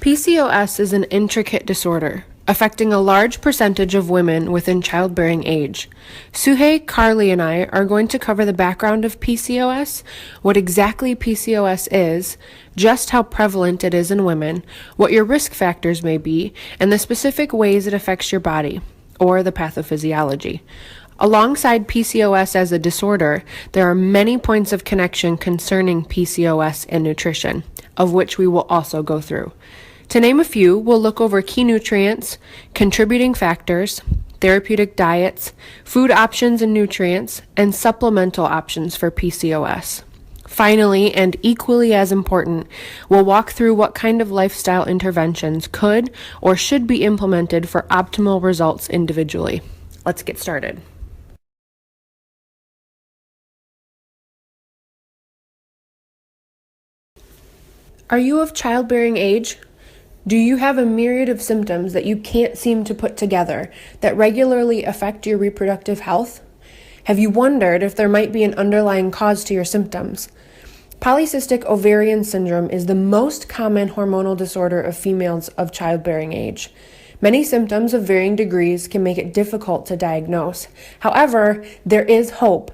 PCOS is an intricate disorder affecting a large percentage of women within childbearing age. Suhey, Carly, and I are going to cover the background of PCOS, what exactly PCOS is, just how prevalent it is in women, what your risk factors may be, and the specific ways it affects your body, or the pathophysiology. Alongside PCOS as a disorder, there are many points of connection concerning PCOS and nutrition, of which we will also go through. To name a few, we'll look over key nutrients, contributing factors, therapeutic diets, food options and nutrients, and supplemental options for PCOS. Finally, and equally as important, we'll walk through what kind of lifestyle interventions could or should be implemented for optimal results individually. Let's get started. Are you of childbearing age? Do you have a myriad of symptoms that you can't seem to put together that regularly affect your reproductive health? Have you wondered if there might be an underlying cause to your symptoms? Polycystic ovarian syndrome is the most common hormonal disorder of females of childbearing age. Many symptoms of varying degrees can make it difficult to diagnose. However, there is hope.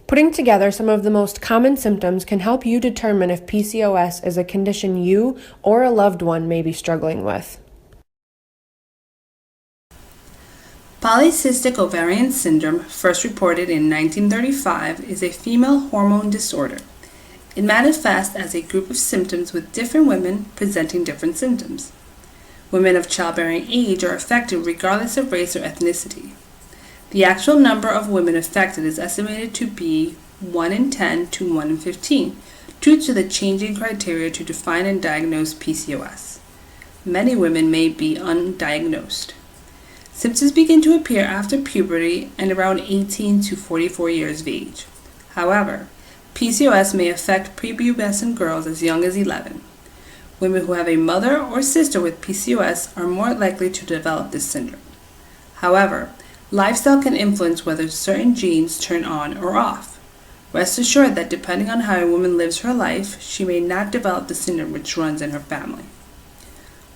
Putting together some of the most common symptoms can help you determine if PCOS is a condition you or a loved one may be struggling with. Polycystic ovarian syndrome, first reported in 1935, is a female hormone disorder. It manifests as a group of symptoms with different women presenting different symptoms. Women of childbearing age are affected regardless of race or ethnicity. The actual number of women affected is estimated to be 1 in 10 to 1 in 15 due to the changing criteria to define and diagnose PCOS. Many women may be undiagnosed. Symptoms begin to appear after puberty and around 18 to 44 years of age. However, PCOS may affect prepubescent girls as young as 11. Women who have a mother or sister with PCOS are more likely to develop this syndrome. However, lifestyle can influence whether certain genes turn on or off. Rest assured that depending on how a woman lives her life, she may not develop the syndrome which runs in her family.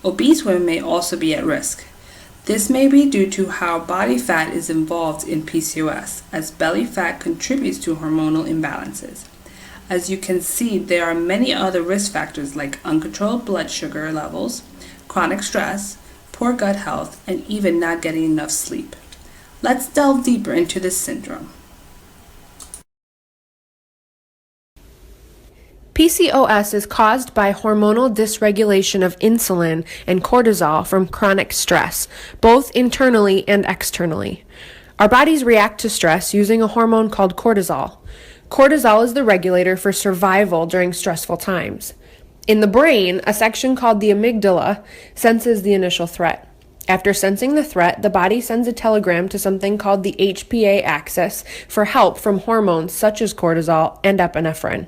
Obese women may also be at risk. This may be due to how body fat is involved in PCOS, as belly fat contributes to hormonal imbalances. As you can see, there are many other risk factors like uncontrolled blood sugar levels, chronic stress, poor gut health, and even not getting enough sleep. Let's delve deeper into this syndrome. PCOS is caused by hormonal dysregulation of insulin and cortisol from chronic stress, both internally and externally. Our bodies react to stress using a hormone called cortisol. Cortisol is the regulator for survival during stressful times. In the brain, a section called the amygdala senses the initial threat. After sensing the threat, the body sends a telegram to something called the HPA axis for help from hormones such as cortisol and epinephrine.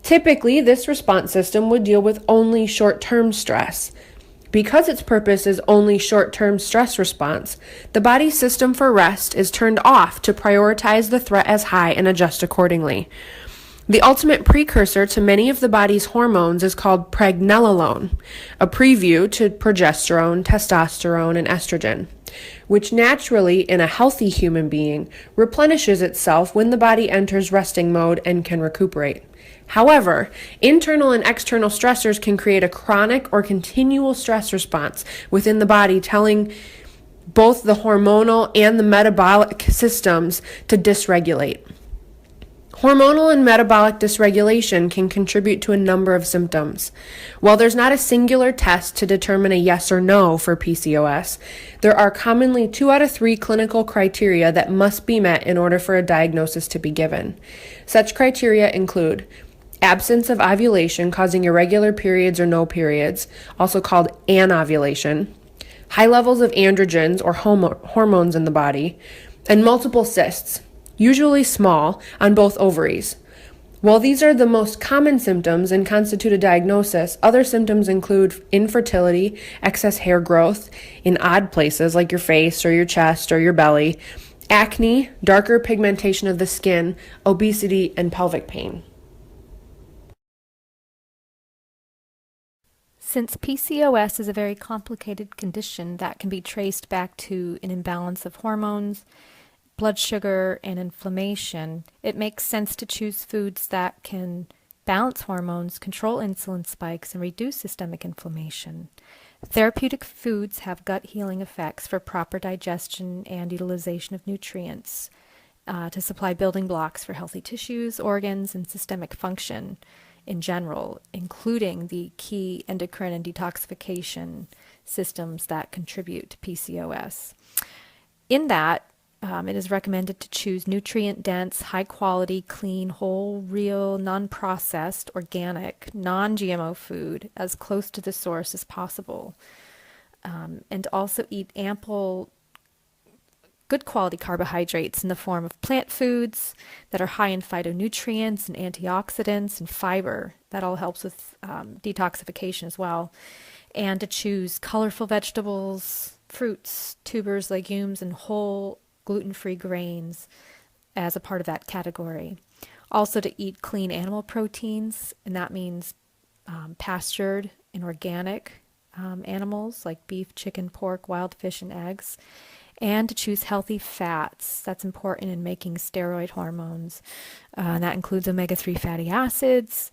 Typically, this response system would deal with only short-term stress. Because its purpose is only short-term stress response, the body's system for rest is turned off to prioritize the threat as high and adjust accordingly. The ultimate precursor to many of the body's hormones is called pregnenolone, a preview to progesterone, testosterone, and estrogen, which naturally, in a healthy human being, replenishes itself when the body enters resting mode and can recuperate. However, internal and external stressors can create a chronic or continual stress response within the body, telling both the hormonal and the metabolic systems to dysregulate. Hormonal and metabolic dysregulation can contribute to a number of symptoms. While there's not a singular test to determine a yes or no for PCOS, there are commonly 2 out of 3 clinical criteria that must be met in order for a diagnosis to be given. Such criteria include absence of ovulation causing irregular periods or no periods, also called anovulation, high levels of androgens or hormones in the body, and multiple cysts, usually small, on both ovaries. While these are the most common symptoms and constitute a diagnosis, other symptoms include infertility, excess hair growth in odd places like your face or your chest or your belly, acne, darker pigmentation of the skin, obesity, and pelvic pain. Since PCOS is a very complicated condition that can be traced back to an imbalance of hormones, blood sugar, and inflammation, it makes sense to choose foods that can balance hormones, control insulin spikes, and reduce systemic inflammation. Therapeutic foods have gut healing effects for proper digestion and utilization of nutrients to supply building blocks for healthy tissues, organs, and systemic function in general, including the key endocrine and detoxification systems that contribute to PCOS. In that, it is recommended to choose nutrient-dense, high-quality, clean, whole, real, non-processed, organic, non-GMO food as close to the source as possible. And also eat ample, good quality carbohydrates in the form of plant foods that are high in phytonutrients and antioxidants and fiber. That all helps with detoxification as well. And to choose colorful vegetables, fruits, tubers, legumes, and whole gluten-free grains as a part of that category. Also to eat clean animal proteins, and that means pastured and organic animals like beef, chicken, pork, wild fish, and eggs. And to choose healthy fats. That's important in making steroid hormones. And that includes omega-3 fatty acids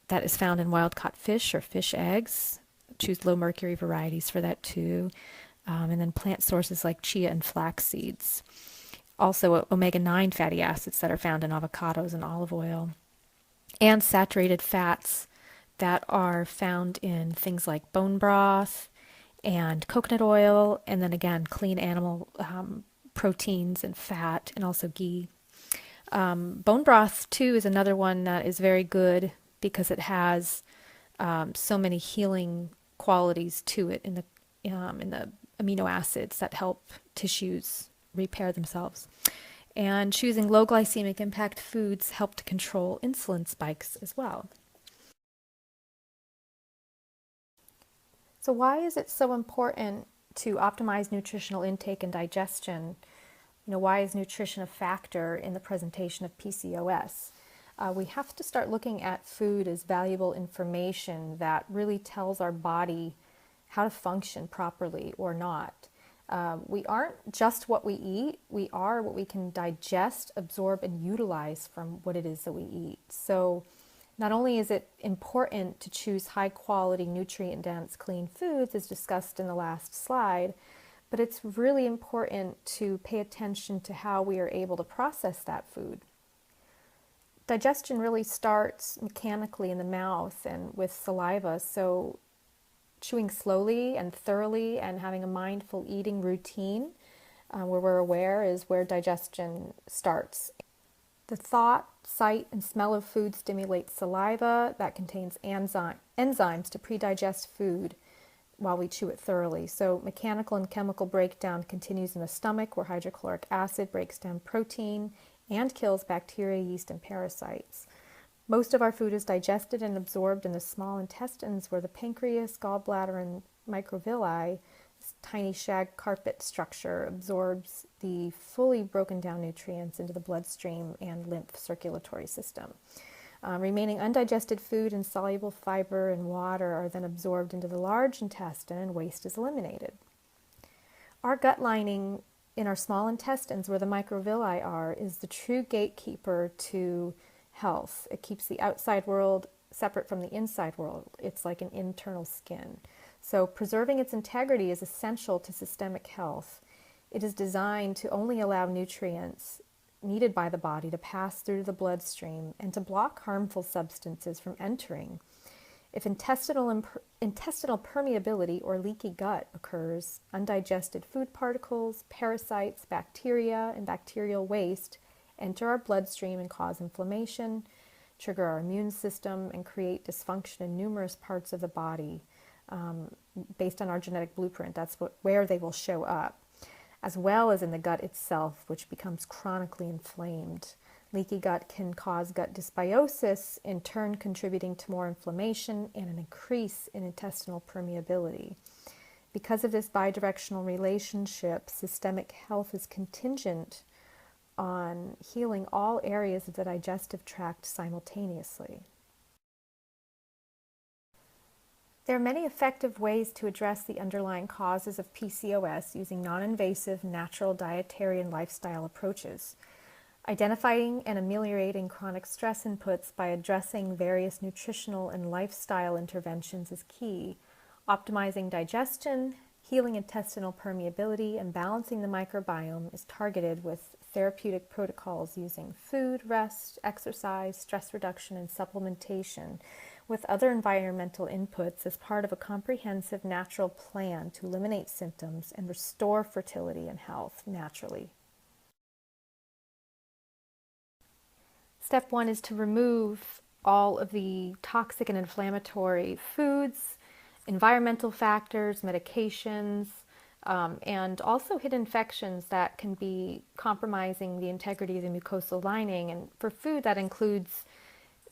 that is found in wild-caught fish or fish eggs. Choose low mercury varieties for that too. And then plant sources like chia and flax seeds. Also omega-9 fatty acids that are found in avocados and olive oil. And saturated fats that are found in things like bone broth and coconut oil, and then again, clean animal proteins and fat, and also ghee. Bone broth, too, is another one that is very good because it has so many healing qualities to it in the amino acids that help tissues repair themselves. And choosing low glycemic impact foods help to control insulin spikes as well. So why is it so important to optimize nutritional intake and digestion? Why is nutrition a factor in the presentation of PCOS? We have to start looking at food as valuable information that really tells our body how to function properly or not. We aren't just what we eat, we are what we can digest, absorb, and utilize from what it is that we eat. So not only is it important to choose high-quality, nutrient-dense, clean foods, as discussed in the last slide, but it's really important to pay attention to how we are able to process that food. Digestion really starts mechanically in the mouth and with saliva, so chewing slowly and thoroughly and having a mindful eating routine where we're aware is where digestion starts. The thought, sight, and smell of food stimulates saliva that contains enzymes to pre-digest food while we chew it thoroughly. So mechanical and chemical breakdown continues in the stomach where hydrochloric acid breaks down protein and kills bacteria, yeast, and parasites. Most of our food is digested and absorbed in the small intestines where the pancreas, gallbladder, and microvilli, this tiny shag carpet structure, absorbs the fully broken down nutrients into the bloodstream and lymph circulatory system. Remaining undigested food and soluble fiber and water are then absorbed into the large intestine and waste is eliminated. Our gut lining in our small intestines where the microvilli are is the true gatekeeper to health. It keeps the outside world separate from the inside world. It's like an internal skin. So preserving its integrity is essential to systemic health. It is designed to only allow nutrients needed by the body to pass through the bloodstream and to block harmful substances from entering. If intestinal permeability or leaky gut occurs, undigested food particles, parasites, bacteria, and bacterial waste enter our bloodstream and cause inflammation, trigger our immune system, and create dysfunction in numerous parts of the body. Based on our genetic blueprint, that's where they will show up, as well as in the gut itself, which becomes chronically inflamed. Leaky gut can cause gut dysbiosis, in turn contributing to more inflammation and an increase in intestinal permeability. Because of this bidirectional relationship, systemic health is contingent on healing all areas of the digestive tract simultaneously. There are many effective ways to address the underlying causes of PCOS using non-invasive, natural dietary and lifestyle approaches. Identifying and ameliorating chronic stress inputs by addressing various nutritional and lifestyle interventions is key. Optimizing digestion, healing intestinal permeability, and balancing the microbiome is targeted with therapeutic protocols using food, rest, exercise, stress reduction, and supplementation with other environmental inputs as part of a comprehensive natural plan to eliminate symptoms and restore fertility and health naturally. Step 1 is to remove all of the toxic and inflammatory foods, environmental factors, medications, and also hidden infections that can be compromising the integrity of the mucosal lining. And for food, that includes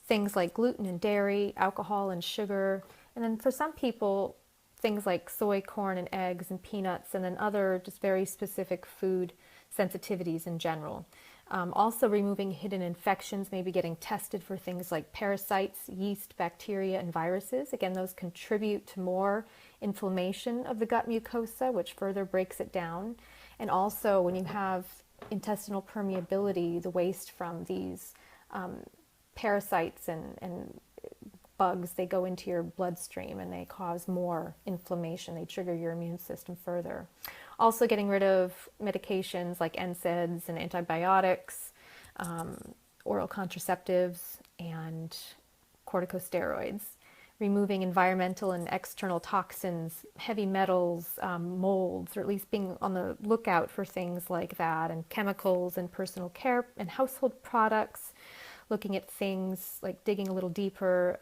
things like gluten and dairy, alcohol and sugar, and then for some people, things like soy, corn, and eggs, and peanuts, and then other just very specific food sensitivities in general. Also removing hidden infections, maybe getting tested for things like parasites, yeast, bacteria, and viruses. Again, those contribute to more inflammation of the gut mucosa, which further breaks it down. And also, when you have intestinal permeability, the waste from these parasites and bugs, they go into your bloodstream and they cause more inflammation. They trigger your immune system further. Also getting rid of medications like NSAIDs and antibiotics, oral contraceptives, and corticosteroids. Removing environmental and external toxins, heavy metals, molds, or at least being on the lookout for things like that, and chemicals and personal care and household products. Looking at things like digging a little deeper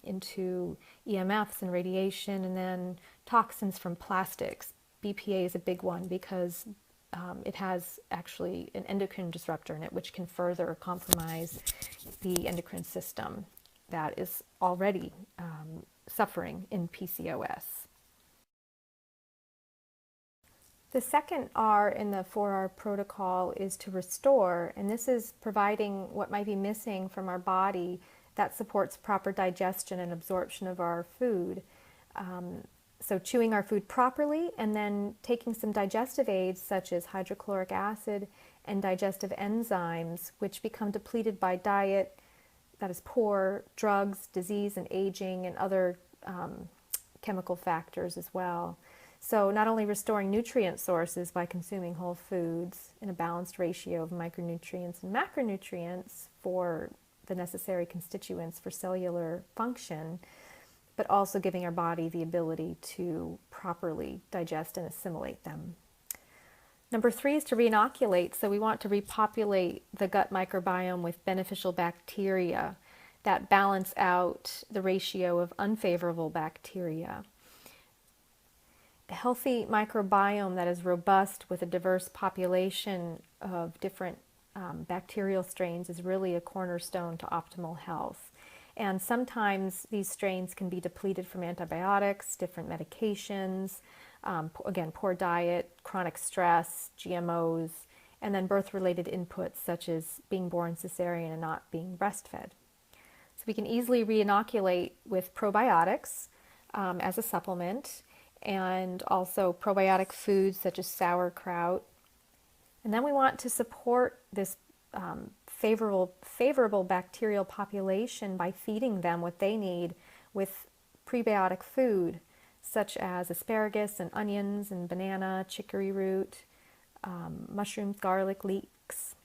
into EMFs and radiation, and then toxins from plastics. BPA is a big one because it has actually an endocrine disruptor in it, which can further compromise the endocrine system that is already suffering in PCOS. The second R in the 4R protocol is to restore, and this is providing what might be missing from our body that supports proper digestion and absorption of our food. So chewing our food properly and then taking some digestive aids such as hydrochloric acid and digestive enzymes, which become depleted by diet that is poor, drugs, disease and aging, and other chemical factors as well. So not only restoring nutrient sources by consuming whole foods in a balanced ratio of micronutrients and macronutrients for the necessary constituents for cellular function, but also giving our body the ability to properly digest and assimilate them. Number 3 is to reinoculate. So we want to repopulate the gut microbiome with beneficial bacteria that balance out the ratio of unfavorable bacteria. A healthy microbiome that is robust with a diverse population of different bacterial strains is really a cornerstone to optimal health. And sometimes these strains can be depleted from antibiotics, different medications, again, poor diet, chronic stress, GMOs, and then birth-related inputs such as being born cesarean and not being breastfed. So we can easily reinoculate with probiotics as a supplement, and also probiotic foods such as sauerkraut. And then we want to support this favorable bacterial population by feeding them what they need with prebiotic food, such as asparagus and onions and banana, chicory root, mushrooms, garlic, leeks.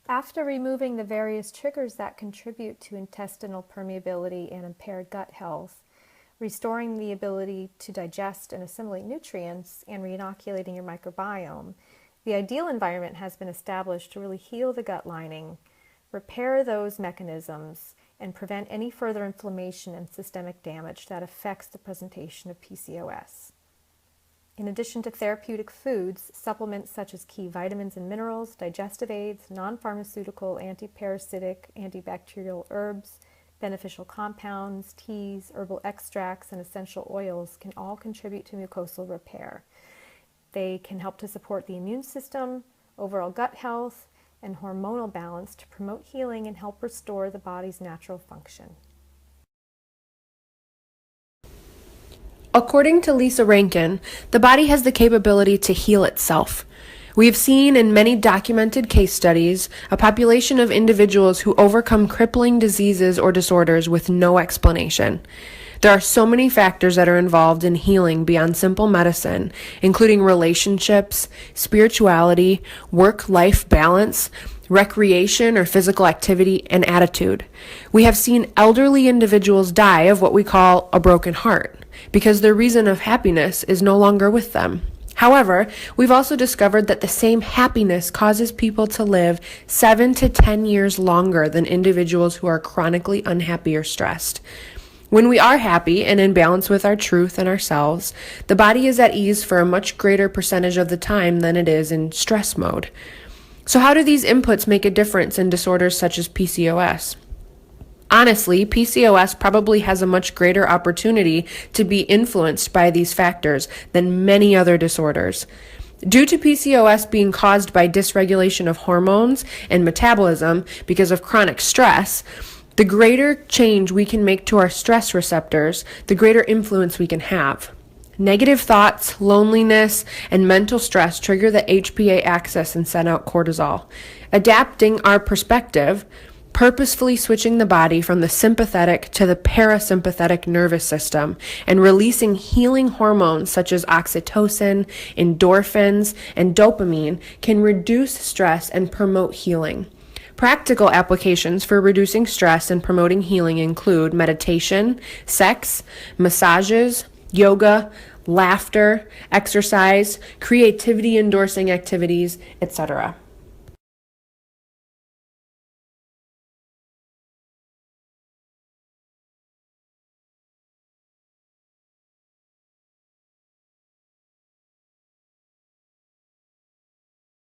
After removing the various triggers that contribute to intestinal permeability and impaired gut health, restoring the ability to digest and assimilate nutrients, and reinoculating your microbiome, the ideal environment has been established to really heal the gut lining, repair those mechanisms, and prevent any further inflammation and systemic damage that affects the presentation of PCOS. In addition to therapeutic foods, supplements such as key vitamins and minerals, digestive aids, non-pharmaceutical, anti-parasitic, antibacterial herbs, beneficial compounds, teas, herbal extracts, and essential oils can all contribute to mucosal repair. They can help to support the immune system, overall gut health, and hormonal balance to promote healing and help restore the body's natural function. According to Lisa Rankin, the body has the capability to heal itself. We have seen in many documented case studies a population of individuals who overcome crippling diseases or disorders with no explanation. There are so many factors that are involved in healing beyond simple medicine, including relationships, spirituality, work-life balance, recreation or physical activity, and attitude. We have seen elderly individuals die of what we call a broken heart because their reason of happiness is no longer with them. However, we've also discovered that the same happiness causes people to live 7 to 10 years longer than individuals who are chronically unhappy or stressed. When we are happy and in balance with our truth and ourselves, the body is at ease for a much greater percentage of the time than it is in stress mode. So how do these inputs make a difference in disorders such as PCOS? Honestly, PCOS probably has a much greater opportunity to be influenced by these factors than many other disorders. Due to PCOS being caused by dysregulation of hormones and metabolism because of chronic stress, the greater change we can make to our stress receptors, the greater influence we can have. Negative thoughts, loneliness, and mental stress trigger the HPA axis and send out cortisol. Adapting our perspective, purposefully switching the body from the sympathetic to the parasympathetic nervous system, and releasing healing hormones such as oxytocin, endorphins, and dopamine can reduce stress and promote healing. Practical applications for reducing stress and promoting healing include meditation, sex, massages, yoga, laughter, exercise, creativity-endorsing activities, etc.